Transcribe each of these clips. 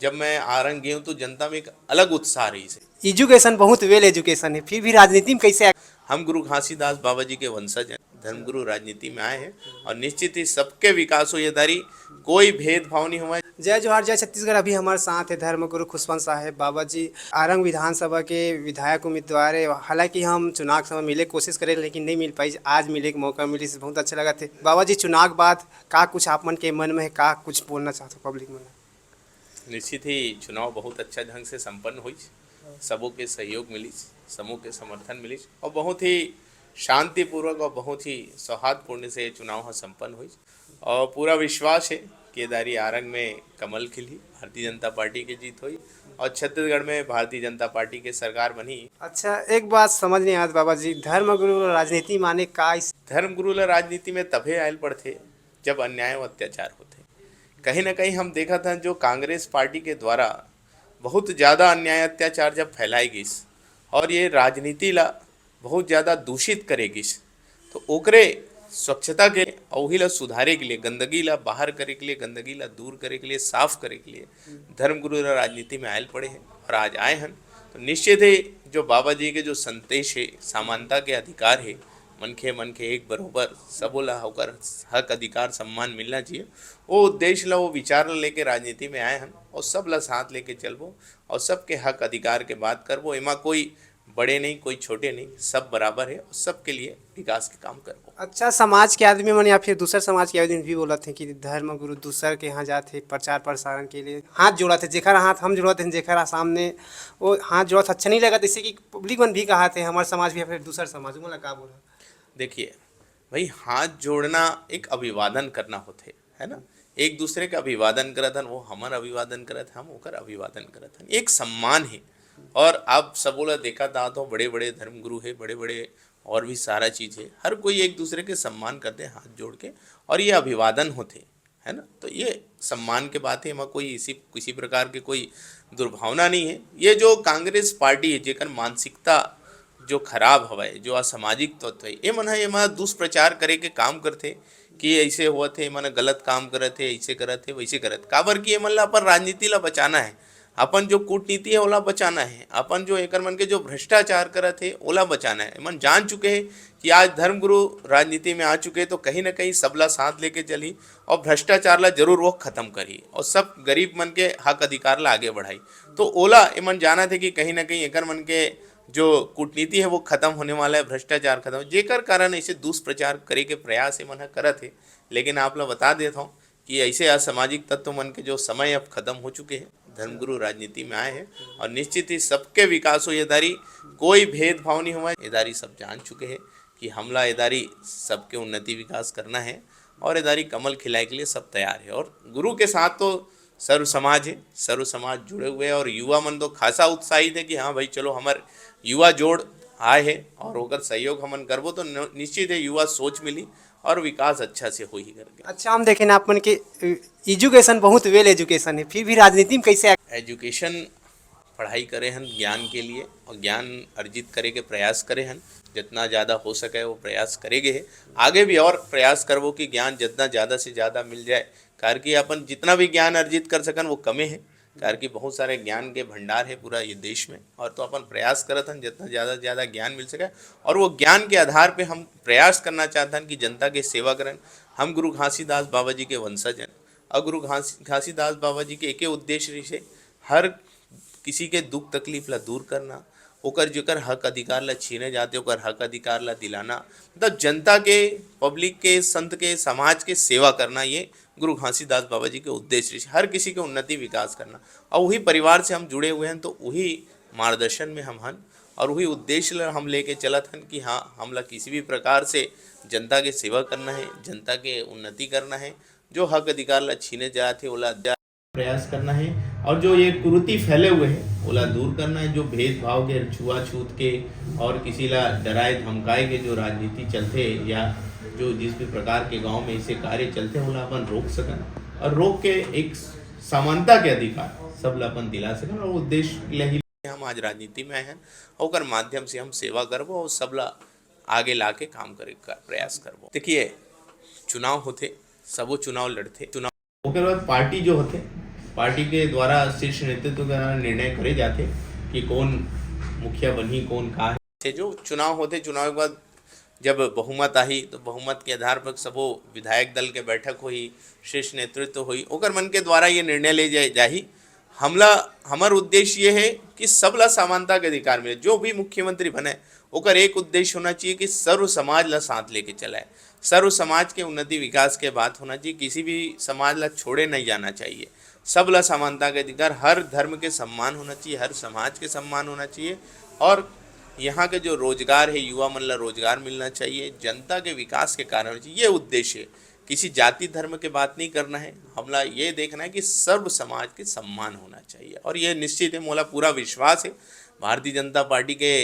जब मैं आरंग गया हूँ तो जनता में एक अलग उत्साह रही से। एजुकेशन बहुत वेल एजुकेशन है, फिर भी राजनीति में कैसे हम गुरु घासीदास बाबा जी के वंशज हैं, धर्मगुरु राजनीति में आए हैं और निश्चित ही सबके विकास हो ये दारी, कोई भेदभाव नहीं हुआ। जय जोहार जय छत्तीसगढ़। अभी हमारे साथ है धर्मगुरु खुशवंत साहेब बाबा जी, आरंग विधानसभा के विधायक उम्मीदवार है। हालांकि हम चुनाव के समय मिले कोशिश करें लेकिन नहीं मिल पाई, आज मिले के मौका मिली से बहुत अच्छा लगा थे। बाबा जी चुनाव के बाद का कुछ आप मन के मन में है, का कुछ बोलना चाहते हो पब्लिक में? निश्चित ही चुनाव बहुत अच्छा ढंग से संपन्न हुई, सबों के सहयोग मिली, समूह के समर्थन मिली और बहुत ही शांतिपूर्वक और बहुत ही सौहार्दपूर्ण से चुनाव संपन्न हुई और पूरा विश्वास है कि दारी आरंग में कमल खिली, भारतीय जनता पार्टी की जीत हुई और छत्तीसगढ़ में भारतीय जनता पार्टी की सरकार बनी। अच्छा, एक बात समझ नहीं आती बाबा जी, धर्मगुरु राजनीति माने का? धर्मगुरु राजनीति में तभी आयल पड़ते जब अन्याय और अत्याचार होते। कहीं ना कहीं हम देखा था जो कांग्रेस पार्टी के द्वारा बहुत ज़्यादा अन्याय अत्याचार जब फैलाई गई और ये राजनीति ला बहुत ज़्यादा दूषित करेगी, तो ओकरे स्वच्छता के वही ला सुधारे के लिए, गंदगी ला बाहर करे के लिए, गंदगी ला दूर करे के लिए, साफ करे के लिए धर्मगुरु राजनीति में आयल पड़े हैं और आज आए हैं। तो निश्चित है जो बाबा जी के जो संदेश है, समानता के अधिकार है, मन के एक बरोबर सबोला होकर हक अधिकार सम्मान मिलना चाहिए, वो उद्देश्य ला वो विचार ला लेके राजनीति में आए हैं और सब ला साथ लेके चलबो और सबके हक अधिकार के बात करबो। एमा कोई बड़े नहीं कोई छोटे नहीं, सब बराबर है और सबके लिए विकास के काम करबो। अच्छा, समाज के आदमी मन या फिर दूसरे समाज के आदमी भी बोला थे कि धर्मगुरु दूसर के यहाँ जाते प्रचार प्रसारण के लिए हाथ जोड़ा थे, जेकर हाथ हम जोड़ा थे, जेकर सामने वो हाथ जोड़ा था अच्छा नहीं लगा, जैसे कि पब्लिक मन भी कहा थे हमारे समाज भी या फिर दूसरा समाज बोला का बोला। देखिए भाई, हाथ जोड़ना एक अभिवादन करना होते है ना, एक दूसरे का अभिवादन करत हन, वो हमार अभिवादन करत, हम ओकर अभिवादन करत हन, एक सम्मान है। और आप सब बोला देखा था तो बड़े बड़े धर्मगुरु है, बड़े बड़े और भी सारा चीज़ है, हर कोई एक दूसरे के सम्मान करते हैं हाथ जोड़ के और ये अभिवादन होते है ना। तो ये सम्मान के बात है, हमारा कोई इसी किसी प्रकार के कोई दुर्भावना नहीं है। ये जो कांग्रेस पार्टी है जेकर मानसिकता जो खराब हवा है, जो असामाजिक तत्व है, ये मन है ये दुष्प्रचार करे के काम करते कि ऐसे हुआ थे, मन गलत काम करत थे, ऐसे करत थे वैसे करत, काबर कि ये मन ला अपन राजनीति ला बचाना है, अपन जो कूटनीति है ओला बचाना है, अपन जो एकर मन के जो भ्रष्टाचार करत है ओला बचाना है। मन जान चुके हैं कि आज धर्मगुरु राजनीति में आ चुके हैं तो कहीं ना कहीं सबला साथ लेके चली और भ्रष्टाचार ला जरूर वो खत्म करी और सब गरीब मन के हक अधिकार ला आगे बढ़ाई। तो ओला ये मन जाना थे कि कहीं ना कहीं एकर मन के जो कूटनीति है वो खत्म होने वाला है, भ्रष्टाचार खत्म, जेकर कारण ऐसे दुष्प्रचार करे के प्रयास ये मन करत है। लेकिन आप लोग बता देता हूँ कि ऐसे असामाजिक तत्व मन के जो समय अब खत्म हो चुके हैं, धर्मगुरु राजनीति में आए हैं और निश्चित ही सबके विकास हो ये दारी, कोई भेदभाव नहीं हुआ। ये दारी सब जान चुके हैं कि हमला ये दारी सबके उन्नति विकास करना है और ये दारी कमल खिलाए के लिए सब तैयार है। और गुरु के साथ तो सर्व समाज है, सर्व समाज जुड़े हुए हैं और युवा मन तो खासा उत्साहित है कि हाँ भाई चलो हमारे युवा जोड़ आए हैं और अगर सहयोग हमन करबो तो निश्चित है युवा सोच मिली और विकास अच्छा से हो ही करके। अच्छा, हम देखें ना अपन के एजुकेशन बहुत वेल एजुकेशन है, फिर भी राजनीति में कैसे? एजुकेशन पढ़ाई करे हन ज्ञान के लिए और ज्ञान अर्जित करे के प्रयास करे हन, जितना ज़्यादा हो सके वो प्रयास करेंगे है। आगे भी और प्रयास करबो कि ज्ञान जितना ज़्यादा से ज़्यादा मिल जाए, कार कि अपन जितना भी ज्ञान अर्जित कर सकन वो कमे है, कार कि बहुत सारे ज्ञान के भंडार है पूरा ये देश में। और तो अपन प्रयास करत हन जितना ज़्यादा से ज़्यादा ज्ञान मिल सके और वो ज्ञान के आधार पे हम प्रयास करना चाहते हैं कि जनता के सेवा करन। हम गुरु घासीदास बाबा जी के वंशज हैं और गुरु घासीदास बाबा जी के एक उद्देश्य से हर किसी के दुख तकलीफ ला दूर करना, ओकर जेकर हक अधिकार ला छीने जाते ओकर हक अधिकार ला दिलाना, मतलब जनता के, पब्लिक के, संत के, समाज के सेवा करना, ये गुरु घासीदास बाबा जी के उद्देश्य है। हर किसी के उन्नति विकास करना और वही परिवार से हम जुड़े हुए हैं तो वही मार्गदर्शन में हम हन और वही उद्देश्य ला हम लेके चलत हन कि हाँ हमला किसी भी प्रकार से जनता के सेवा करना है, जनता के उन्नति करना है, जो हक अधिकार ला छीने जाते ओला प्रयास करना है और जो ये कुरीति फैले हुए हैं ओला दूर करना है, जो भेदभाव के, छुआछूत के और किसी ला डराए धमकाए के जो राजनीति चलते या जो जिस भी प्रकार के गांव में ऐसे कार्य चलते हैं ओला अपन रोक सकन और रोक के एक समानता के अधिकार सब ला अपन दिला सकन और उद्देश्य ले ही हम आज राजनीति में आए हैं और ओकर माध्यम से हम सेवा करबो और सब ला आगे ला के काम करे का प्रयास करबो। देखिए चुनाव होते, सबो चुनाव लड़ते, चुनाव ओकर बाद पार्टी जो होते पार्टी के द्वारा शीर्ष नेतृत्व का निर्णय करे जाते कि कौन मुखिया बनी कौन का है। जो चुनाव होते, चुनाव के बाद जब बहुमत आई तो बहुमत के आधार पर सबो विधायक दल के बैठक हुई, शीर्ष नेतृत्व हुई, ओकर मन के द्वारा ये निर्णय ले जाही। हमार उद्देश्य ये है कि सबला समानता के अधिकार मिले। जो भी मुख्यमंत्री बने ओकर एक उद्देश्य होना चाहिए कि सर्व समाज ला साथ लेके चलाए, सर्व समाज के उन्नति विकास के बात होना चाहिए, किसी भी समाज ला छोड़े नहीं जाना चाहिए। सबला समानता के अधिकार, हर धर्म के सम्मान होना चाहिए, हर समाज के सम्मान होना चाहिए, और यहाँ के जो रोजगार है, युवा मन ला रोजगार मिलना चाहिए, जनता के विकास के कारण चाहिए। ये उद्देश्य है, किसी जाति धर्म के बात नहीं करना है। हमला ये देखना है कि सर्व समाज के सम्मान होना चाहिए, और ये निश्चित है, मोला पूरा विश्वास है भारतीय जनता पार्टी के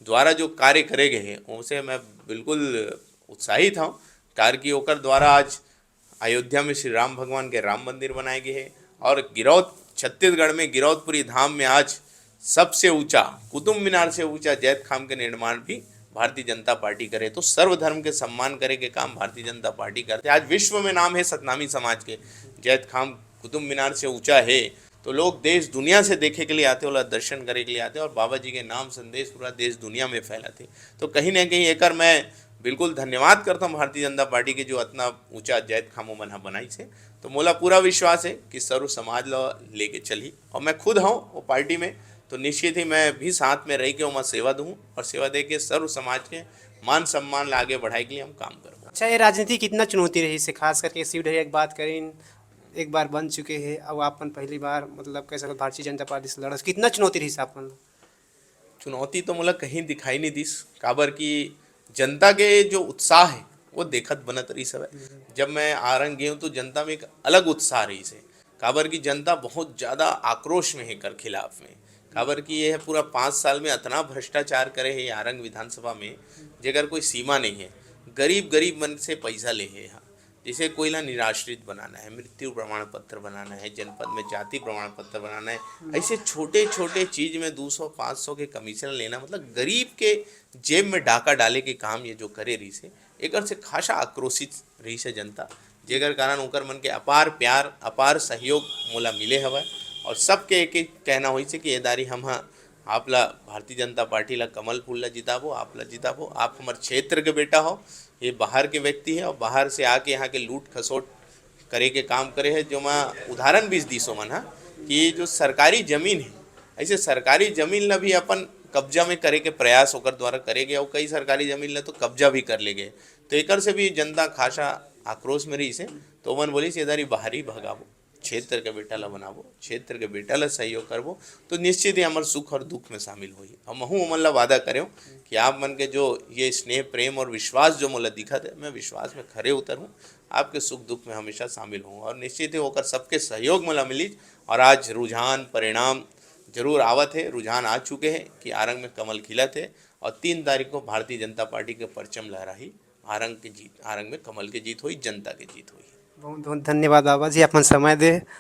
द्वारा जो कार्य करे गए हैं उनसे मैं बिल्कुल उत्साहित हूँ। कार्य की ओकर द्वारा आज अयोध्या में श्री राम भगवान के राम मंदिर बनाए गए हैं, और गिरौद छत्तीसगढ़ में गिरौदपुरी धाम में आज सबसे ऊंचा कुतुब मीनार से ऊंचा जैत खाम के निर्माण भी भारतीय जनता पार्टी करे। तो सर्वधर्म के सम्मान करे के काम भारतीय जनता पार्टी करते। आज विश्व में नाम है सतनामी समाज के, जैत खाम कुतुब मीनार से ऊंचा है, तो लोग देश दुनिया से देखे के लिए आते, और दर्शन करे के लिए आते, और बाबा जी के नाम संदेश पूरा देश दुनिया में फैलाते। तो कहीं ना कहीं एकर मैं बिल्कुल धन्यवाद करता हूँ भारतीय जनता पार्टी के जो इतना ऊंचा जैत खामो मन बनाई से। तो मोला पूरा विश्वास है कि सर्व समाज ला लेके चली, और मैं खुद हूँ वो पार्टी में, तो निश्चित ही मैं भी साथ में रह के वहाँ सेवा दूँ, और सेवा दे के सर्व समाज के मान सम्मान ला आगे बढ़ाए के लिए हम काम करें। अच्छा, ये राजनीति कितना चुनौती रही से, खास करके शिवडहरिया एक बात करें, एक बार बन चुके हैं, अब आपन पहली बार मतलब कैसे भारतीय जनता पार्टी से लड़ा, कितना चुनौती रही से आपन? चुनौती तो मोला कहीं दिखाई नहीं दिस, काबर की जनता के जो उत्साह है वो देखत बनत रही सब। जब मैं आरंग गई हूँ तो जनता में एक अलग उत्साह रही से, काबर की जनता बहुत ज़्यादा आक्रोश में है कर खिलाफ में। काबर की ये है पूरा 5 साल में इतना भ्रष्टाचार करे है आरंग विधानसभा में, जेकर कोई सीमा नहीं है। गरीब मन से पैसा ले है यहाँ, जैसे कोई ला निराश्रित बनाना है, मृत्यु प्रमाण पत्र बनाना है, जनपद में जाति प्रमाण पत्र बनाना है, ऐसे छोटे छोटे चीज में 200-500 के कमीशन लेना, मतलब गरीब के जेब में डाका डाले के काम ये जो करे रही से, एकर से खासा आक्रोशित रही से जनता, जेकर कारण ओकर मन के अपार प्यार अपार सहयोग मोला मिले हवा। और सबके एक एक कहना हुई से कि ये दारी हम आपला भारतीय जनता पार्टी ला कमल फूल ला जिताबो, आप ला जिताबो, आप हमारे क्षेत्र के बेटा हो। ये बाहर के व्यक्ति है और बाहर से आके यहाँ के लूट खसोट करे के काम करे है। जो मैं उदाहरण भी दी सो मन कि जो सरकारी जमीन है, ऐसे सरकारी जमीन ला भी अपन कब्जा में करे के प्रयास होकर द्वारा करेगे, और कई सरकारी जमीन ला तो कब्जा भी कर ले गए। तो एकर से भी जनता खासा आक्रोश में रही से, तो मन बोली से दारी बाहरी भगाबो, क्षेत्र के बेटा ला बनाबो, क्षेत्र के बेटा ला सहयोग करबो, तो निश्चित ही हमारे सुख और दुख में शामिल होई। और महू मन ला वादा करें कि आप मन के जो ये स्नेह प्रेम और विश्वास जो मोला दिखत है, मैं विश्वास में खरे उतरूँ, आपके सुख दुख में हमेशा शामिल हूँ, और निश्चित ही होकर सबके सहयोग मोला मिली। और आज रुझान परिणाम जरूर आवत है, रुझान आ चुके हैं कि आरंग में कमल खिलत है, और 3 तारीख को भारतीय जनता पार्टी के परचम लहराही, आरंग की जीत, आरंग में कमल की जीत हुई, जनता की जीत हुई। बहुत बहुत धन्यवाद बाबा जी, अपन समय दे।